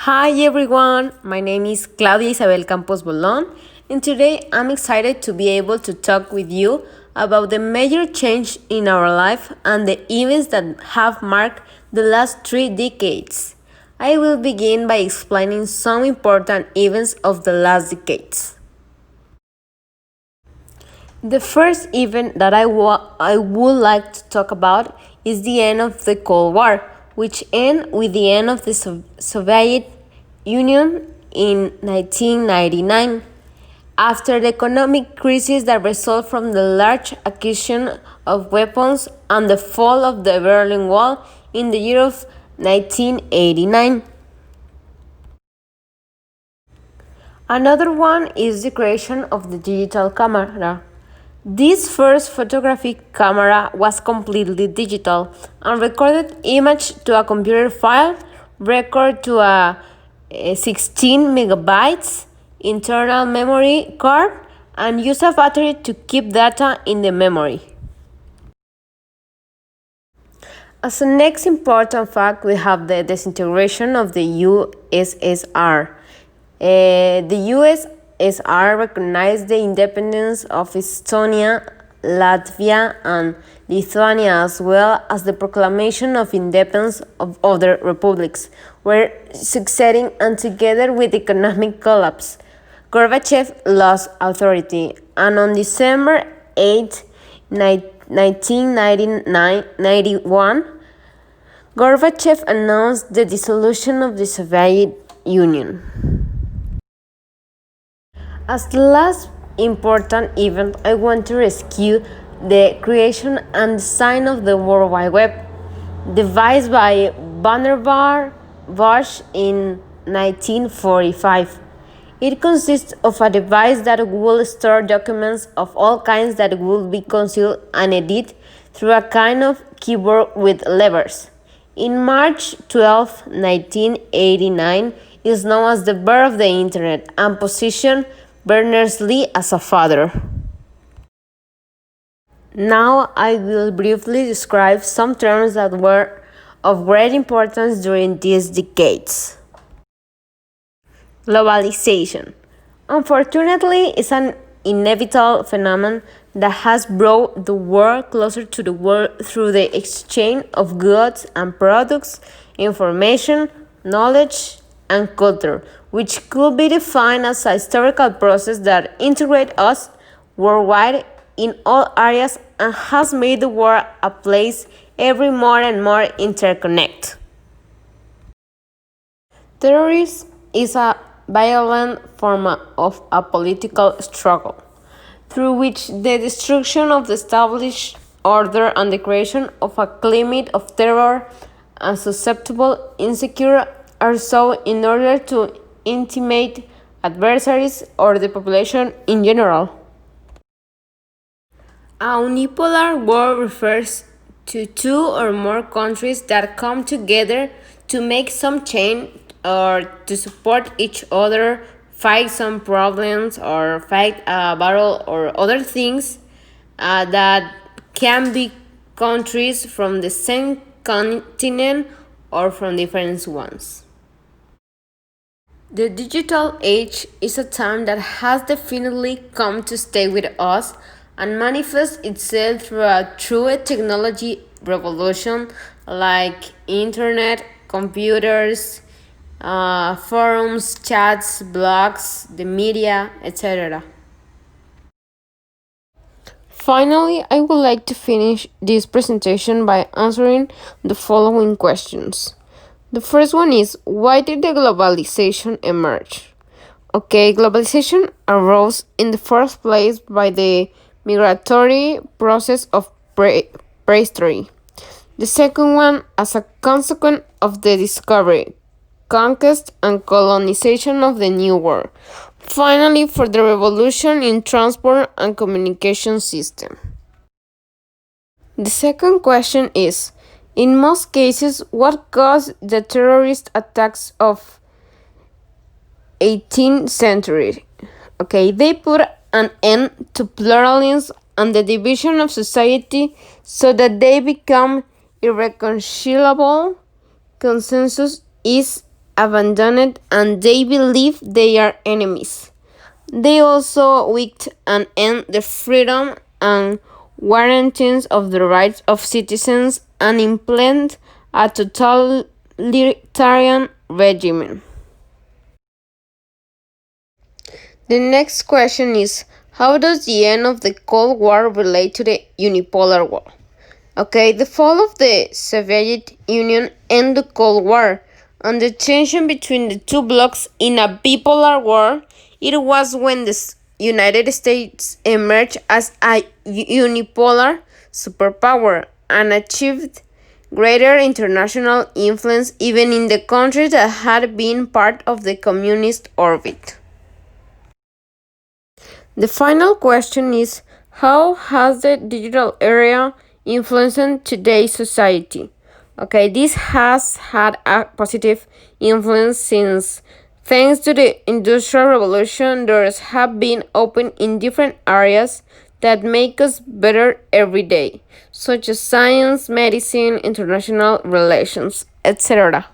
Hi everyone, my name is Claudia Isabel Campos Bolon, and today I'm excited to be able to talk with you about the major change in our life and the events that have marked the last 3 decades. I will begin by explaining some important events of the last decades. The first event that I would like to talk about is the end of the Cold War, which ended with the end of the Soviet Union in 1999. After the economic crisis that resulted from the large acquisition of weapons and the fall of the Berlin Wall in the year of 1989. Another one is the creation of the digital camera. This first photographic camera was completely digital and recorded image to a computer file, record to a 16 megabytes internal memory card, and use a battery to keep data in the memory. As a next important fact, we have the disintegration of the USSR. The USSR recognized the independence of Estonia, Latvia, and Lithuania, as well as the proclamation of independence of other republics, were succeeding, and together with economic collapse, Gorbachev lost authority, and on December 8, 1991, Gorbachev announced the dissolution of the Soviet Union. As the last important event, I want to rescue the creation and design of the World Wide Web, devised by Vannevar Bush in 1945. It consists of a device that will store documents of all kinds that will be concealed and edited through a kind of keyboard with levers. In March 12, 1989, is known as the birth of the Internet and positioned Berners-Lee as a father. Now I will briefly describe some terms that were of great importance during these decades. Globalization. Unfortunately, is an inevitable phenomenon that has brought the world closer to the world through the exchange of goods and products, information, knowledge, and culture, which could be defined as a historical process that integrates us worldwide in all areas and has made the world a place every more and more interconnected. Terrorism is a violent form of a political struggle through which the destruction of the established order and the creation of a climate of terror and susceptible, insecure are so in order to intimidate adversaries or the population in general. A unipolar war refers to two or more countries that come together to make some change or to support each other, fight some problems, or fight a battle or other things that can be countries from the same continent or from different ones. The digital age is a term that has definitely come to stay with us and manifests itself through a technology revolution like internet, computers, forums, chats, blogs, the media, etc. Finally, I would like to finish this presentation by answering the following questions. The first one is, why did the globalization emerge? Okay, globalization arose in the first place by the migratory process of prehistory. The second one, as a consequence of the discovery, conquest, and colonization of the New World. Finally, for the revolution in transport and communication system. The second question is, in most cases, what caused the terrorist attacks of 18th century? Okay, they put an end to pluralism and the division of society so that they become irreconcilable. Consensus is abandoned and they believe they are enemies. They also weakened and end the freedom and guarantees of the rights of citizens and implement a totalitarian regime. The next question is, how does the end of the Cold War relate to the unipolar war? Okay, the fall of the Soviet Union ended the Cold War, and the tension between the two blocs in a bipolar war. It was when the United States emerged as a unipolar superpower and achieved greater international influence even in the countries that had been part of the communist orbit. The final question is, how has the digital era influenced today's society? Okay, this has had a positive influence since, thanks to the Industrial Revolution, doors have been opened in different areas that make us better every day, such as science, medicine, international relations, etc.